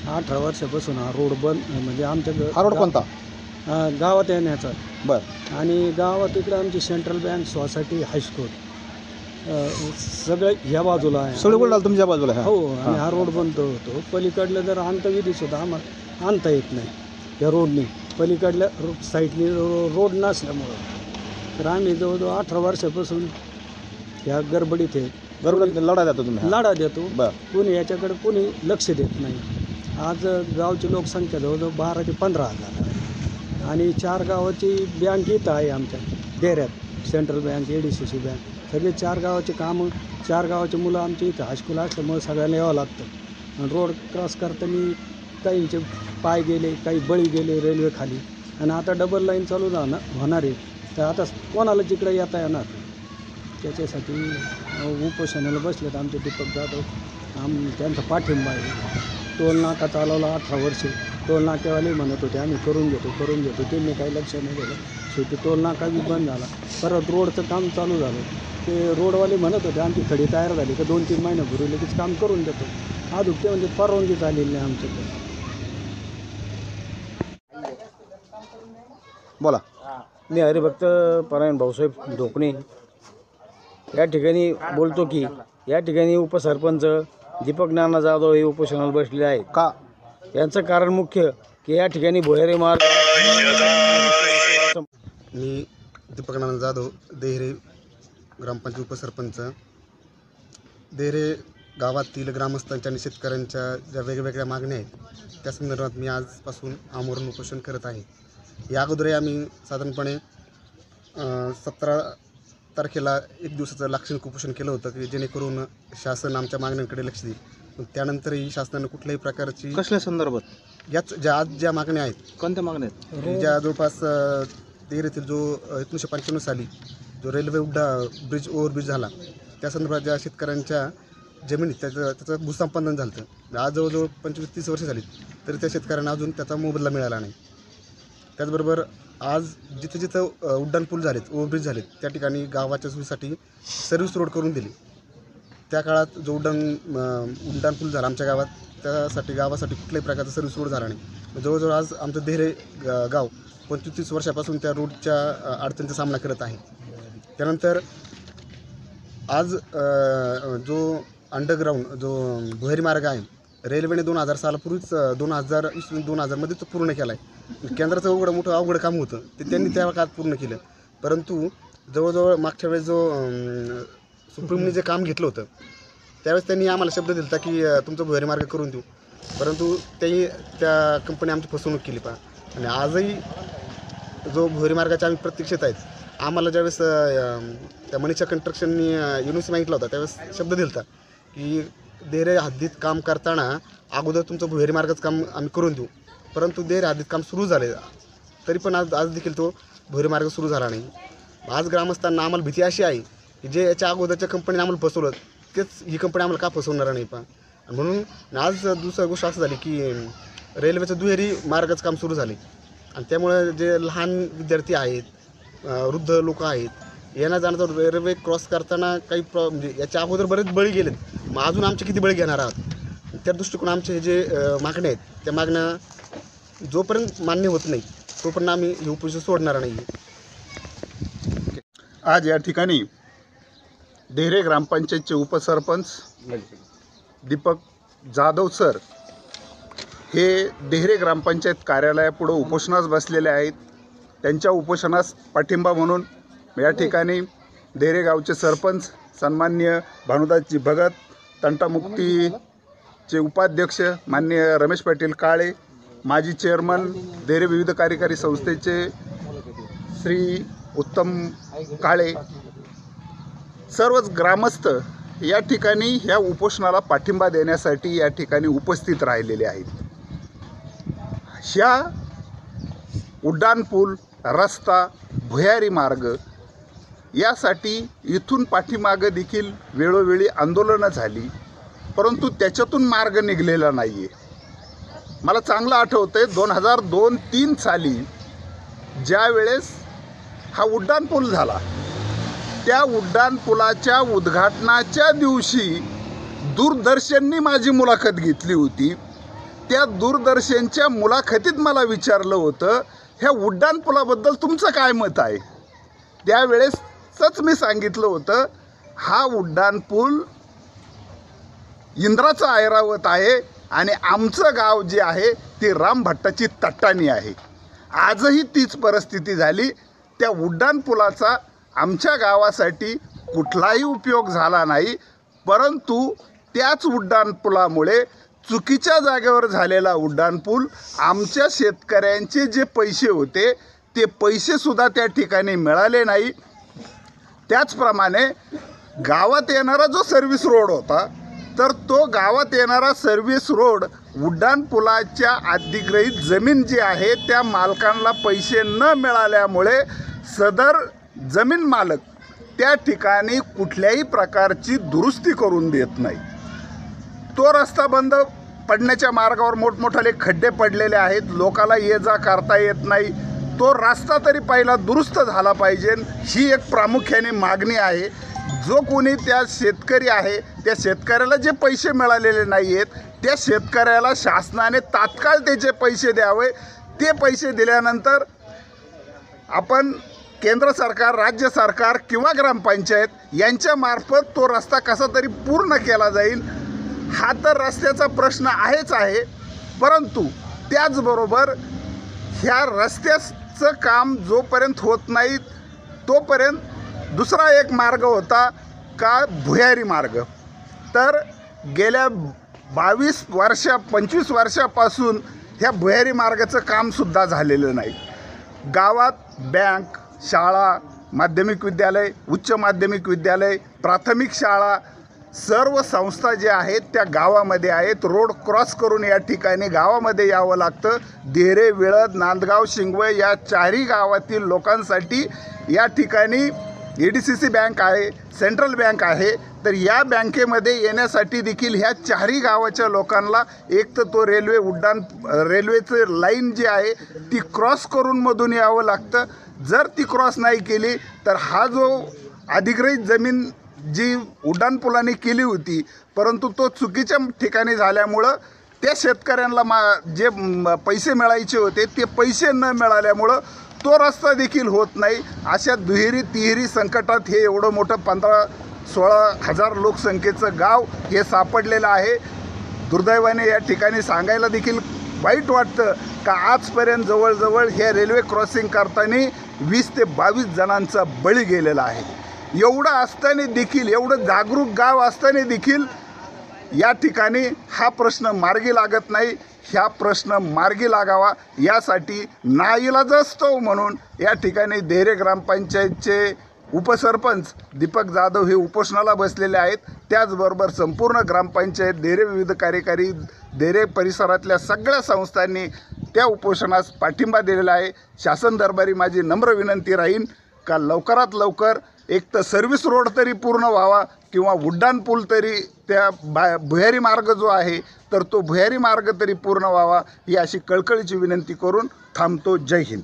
18 वर्षापासून हा रोड बंद म्हणजे आमच्या हा रोड कोणता? गावात येण्याचा बरं. आणि गावात इकडं आमची सेंट्रल बँक सोसायटी हायस्कूल सगळं ह्या बाजूला आहे. सगळं बोलाल तुमच्या बाजूला आहे. हो, आणि हा रोड बंद होतो. पलीकडलं जर अंतविधीसुद्धा आम्हाला आणता येत नाही या रोडनी. पलीकडल्या साईडनी रोड नसल्यामुळं तर आम्ही जवळजवळ 18 वर्षापासून ह्या गडबडीत आहे. बरोबर लढा देतो तुम्ही? लढा देतो. बरं. कोणी याच्याकडे कोणी लक्ष देत नाही. आज गावची लोकसंख्या जवळजवळ 12 ते 15 हजार आहे आणि 4 गावाची बँक इथं आहे आमच्या डेऱ्यात. सेंट्रल बँक, ADCC बँक, सगळे 4 गावाचे कामं, 4 गावाचे मुलं आमच्या इथं हायस्कूल असल्यामुळे सगळ्यांना यावं लागतं. आणि रोड क्रॉस करताना काहींचे पाय गेले, काही बळी गेले रेल्वे खाली. आणि आता डबल लाईन चालू होणार आहे तर आता कोणाला तिकडे येता येणार. त्याच्यासाठी उपोषणाला बसलेत आमचे दीपक जाधव. त्यांचा पाठिंबा आहे. टोल नाका चालवला 18 वर्षे. टोल नाक्यावाले म्हणत होते आम्ही करून घेतो. त्यांनी काही लक्ष नाही दिलं. शेवटी टोल नाका बी बंद झाला. परत रोडचं काम चालू झालं. ते रोडवाले म्हणत होते आमची खडी तयार झाली का 2-3 महिन्यापूर्वी लगेच काम करून देतो. अजून ते म्हणजे परवानगी झालेली नाही आमच्याकडे. बोला. मी हरिभक्त परायण भाऊसाहेब ढोकणे या ठिकाणी बोलतो की या ठिकाणी उपसरपंच दीपक नाना जाधव हे उपोषणाला बसले आहेत. का? यांचं कारण मुख्य की या ठिकाणी भुयारी मार्ग. मी दीपक नाना जाधव, देहरे ग्रामपंचायत उपसरपंच. देहरे गावातील ग्रामस्थांच्या आणि शेतकऱ्यांच्या ज्या वेगवेगळ्या मागण्या आहेत त्या संदर्भात मी आजपासून आमरण उपोषण करत आहे. या अगोदरही आम्ही साधारणपणे 17 तारखेला 1 दिवसाचं लाक्षणिक उपोषण केलं होतं की जेणेकरून शासन आमच्या मागण्यांकडे लक्ष देईल. पण त्यानंतरही शासनानं कुठल्याही प्रकारची कसल्या संदर्भात? याच ज्या मागण्या आहेत, कोणत्या मागण्या आहेत? ज्या जवळपास देहरेतील जो 1995 साली जो रेल्वे ओव्हरब्रिज झाला त्या संदर्भात ज्या शेतकऱ्यांच्या जमिनीत त्याचं भूसंपादन झालं होतं. आज जवळजवळ 25-30 वर्ष झाली तरी त्या शेतकऱ्यांना अजून त्याचा मोबदला मिळाला नाही. त्याचबरोबर आज जिथं जिथं उड्डाण पूल झालेत, ओव्हरब्रिज झालेत त्या ठिकाणी गावाच्या सोयीसाठी सर्व्हिस रोड करून दिली. त्या काळात जो उड्डाण पूल झाला आमच्या गावात त्यासाठी गावासाठी कुठल्याही प्रकारचा सर्व्हिस रोड झाला नाही. जवळजवळ आज आमचं देहरे गाव 25-30 वर्षापासून त्या रोडच्या अडचणीचा सामना करत आहे. त्यानंतर आज जो अंडरग्राऊंड जो भुयारी मार्ग आहे रेल्वेने 2000 सालापूर्वीच 2000 तो पूर्ण केला आहे. केंद्राचं मोठं अवघड काम होतं ते त्यांनी त्या काळात पूर्ण केलं. परंतु जवळजवळ मागच्या वेळेस जो सुप्रीमने जे काम घेतलं होतं त्यावेळेस त्यांनी आम्हाला शब्द दिला होता की तुमचा भुयारी मार्ग करून देऊ. परंतु त्या कंपनी आमची फसवणूक केली आणि आजही जो भुयारी मार्गाच्या आम्ही प्रतीक्षेत आहेत. आम्हाला ज्यावेळेस त्या मनीषा कंस्ट्रक्शननी युनिव्हर्सिटी मागितला होता त्यावेळेस शब्द दिला होता की देहरे हद्दीत काम करताना अगोदर तुमचं भुयारी मार्गाचं काम आम्ही करून देऊ. परंतु देहरे हद्दीत काम सुरू झाले तरी पण आज देखील तो भुयारी मार्ग सुरू झाला नाही. आज ग्रामस्थांना आम्हाला भीती अशी आहे की जे याच्या अगोदरच्या कंपनीने आम्हाला फसवलं तेच ही कंपनी आम्हाला का फसवणार नाही म्हणून आज दुसरी गोष्ट असं झाली की रेल्वेचं दुहेरी मार्गाचं काम सुरू झाले आणि त्यामुळे जे लहान विद्यार्थी आहेत, वृद्ध लोक आहेत, येण्या जाण्याचा रेल्वे क्रॉस करताना काही म्हणजे याच्या अगोदर बरेच बळी गेलेत. मग अजून आमचे किती बळी घेणार आहात? त्या दृष्टिकोन आमचे जे मागण्या आहेत त्या मागण्या जोपर्यंत मान्य होत नाही तोपर्यंत आम्ही हे उपोषण सोडणार नाही. आज या ठिकाणी देहरे ग्रामपंचायतचे उपसरपंच दीपक जाधव सर हे देहरे ग्रामपंचायत कार्यालयापुढं उपोषणास बसलेले आहेत. त्यांच्या उपोषणास पाठिंबा म्हणून या ठिकाणी देहरे गावचे सरपंच सन्माननीय भानुदासजी भगत, तंटामुक्तीचे उपाध्यक्ष माननीय रमेश पाटील काळे, माजी चेअरमन देहरे विविध कार्यकारी संस्थेचे श्री उत्तम काळे, सर्वच ग्रामस्थ या ठिकाणी ह्या उपोषणाला पाठिंबा देण्यासाठी या ठिकाणी उपस्थित राहिलेले आहेत. ह्या उड्डाणपूल, रस्ता, भुयारी मार्ग यासाठी इथून पाठीमागं देखील वेळोवेळी आंदोलनं झाली, परंतु त्याच्यातून मार्ग निघलेला नाही आहे. मला चांगलं आठवतं आहे 2002-03 साली ज्या वेळेस हा उड्डाणपूल झाला त्या उड्डाणपुलाच्या उद्घाटनाच्या दिवशी दूरदर्शननी माझी मुलाखत घेतली होती त्या दूरदर्शनच्या मुलाखतीत मला विचारलं होतं, ह्या उड्डाणपुलाबद्दल तुमचं काय मत आहे? त्यावेळेसच मी सांगितलं होतं, हा उड्डाणपूल इंद्राचं ऐरावत आहे आणि आमचं गाव जे आहे ते रामभट्टाची तट्टाणी आहे. आजही तीच परिस्थिती झाली. त्या उड्डाणपुलाचा आमच्या गावासाठी कुठलाही उपयोग झाला नाही, परंतु त्याच उड्डाणपुलामुळे चुकीच्या जागेवर झालेला उड्डाणपूल आमच्या शेतकऱ्यांचे जे पैसे होते ते पैसेसुद्धा त्या ठिकाणी मिळाले नाही. त्याचप्रमाणे गावात येणारा जो सर्व्हिस रोड होता, तर तो गावात येणारा सर्व्हिस रोड उड्डाणपुलाच्या अधिग्रहित जमीन जी आहे त्या मालकांना पैसे न मिळाल्यामुळे सदर जमीन मालक त्या ठिकाणी कुठल्याही प्रकारची दुरुस्ती करून देत नाही. तो रस्ता बंद पडण्याच्या मार्गावर मोठमोठाले खड्डे पडलेले आहेत, लोकाला ये जा करता येत नाही. तो रस्ता तरी पहिला दुरुस्त झाला पाहिजे, ही एक प्रामुख्याने मागणी आहे. जो कोणी त्या शेतकरी आहे त्या शेतकऱ्याला जे पैसे मिळालेले नाही आहेत त्या शेतकऱ्याला शासनाने तात्काळ त्याचे पैसे द्यावे. ते पैसे दिल्यानंतर आपण केंद्र सरकार, राज्य सरकार किंवा ग्रामपंचायत यांच्यामार्फत तो रस्ता कसा तरी पूर्ण केला जाईल. हा तर रस्त्याचा प्रश्न आहेच आहे, परंतु त्याचबरोबर ह्या रस्त्याचं काम जोपर्यंत होत नाही तोपर्यंत दुसरा एक मार्ग होता का भुयारी मार्ग. तर गेल्या 25 वर्षापासून ह्या भुयारी मार्गाचं कामसुद्धा झालेलं नाही. गावात बँक, शाळा, माध्यमिक विद्यालय, उच्च माध्यमिक विद्यालय, प्राथमिक शाळा, सर्व संस्था ज्या आहेत त्या गावामध्ये आहेत. रोड क्रॉस करून या ठिकाणी गावामध्ये यावं लागतं. देरे, विळद, नांदगाव, शिंगवे या चारही गावातील लोकांसाठी या ठिकाणी ADCC बँक आहे, सेंट्रल बँक आहे. तर या बँकेमध्ये येण्यासाठी देखील ह्या चारही गावाच्या लोकांना एक तर तो रेल्वेचं लाईन जी आहे ती क्रॉस करून मधून यावं लागतं. जर ती क्रॉस नाही केली तर हा जो अधिग्रहित जमीन जी उड्डाणपुलाने केली होती, परंतु तो चुकीच्या ठिकाणी झाल्यामुळं त्या शेतकऱ्यांना जे पैसे मिळायचे होते ते पैसे न मिळाल्यामुळं तो रस्ता देखील होत नाही. अशा दुहेरी तिहेरी संकटात हे एवढं मोठं 15-16 हजार लोकसंख्येचं गाव हे सापडलेलं आहे. दुर्दैवाने या ठिकाणी सांगायला देखील वाईट वाटतं का आजपर्यंत जवळजवळ हे रेल्वे क्रॉसिंग करताना 20 ते 22 जणांचा बळी गेलेला आहे. एवढं असताना देखील, एवढं जागरूक गाव असताना देखील या ठिकाणी हा प्रश्न मार्गी लागत नाही. ह्या प्रश्न मार्गी लागावा यासाठी नाईलाजास्तव म्हणून या ठिकाणी देरे ग्रामपंचायतचे उपसरपंच दीपक जाधव हे उपोषणाला बसलेले आहेत. त्याचबरोबर संपूर्ण ग्रामपंचायत, देरे विविध कार्यकारी, देरे परिसरातल्या सगळ्या संस्थांनी त्या उपोषणास पाठिंबा दिलेला आहे. शासन दरबारी माझी नम्र विनंती राहील का लवकरात लवकर एक तर सर्व्हिस रोड तरी पूर्ण व्हावा किंवा उड्डाणपूल तरी त्या भुयारी मार्ग जो आहे तर तो भुयारी मार्ग तरी पूर्ण व्हावा ही अशी कळकळीची विनंती करून थांबतो. जय हिंद.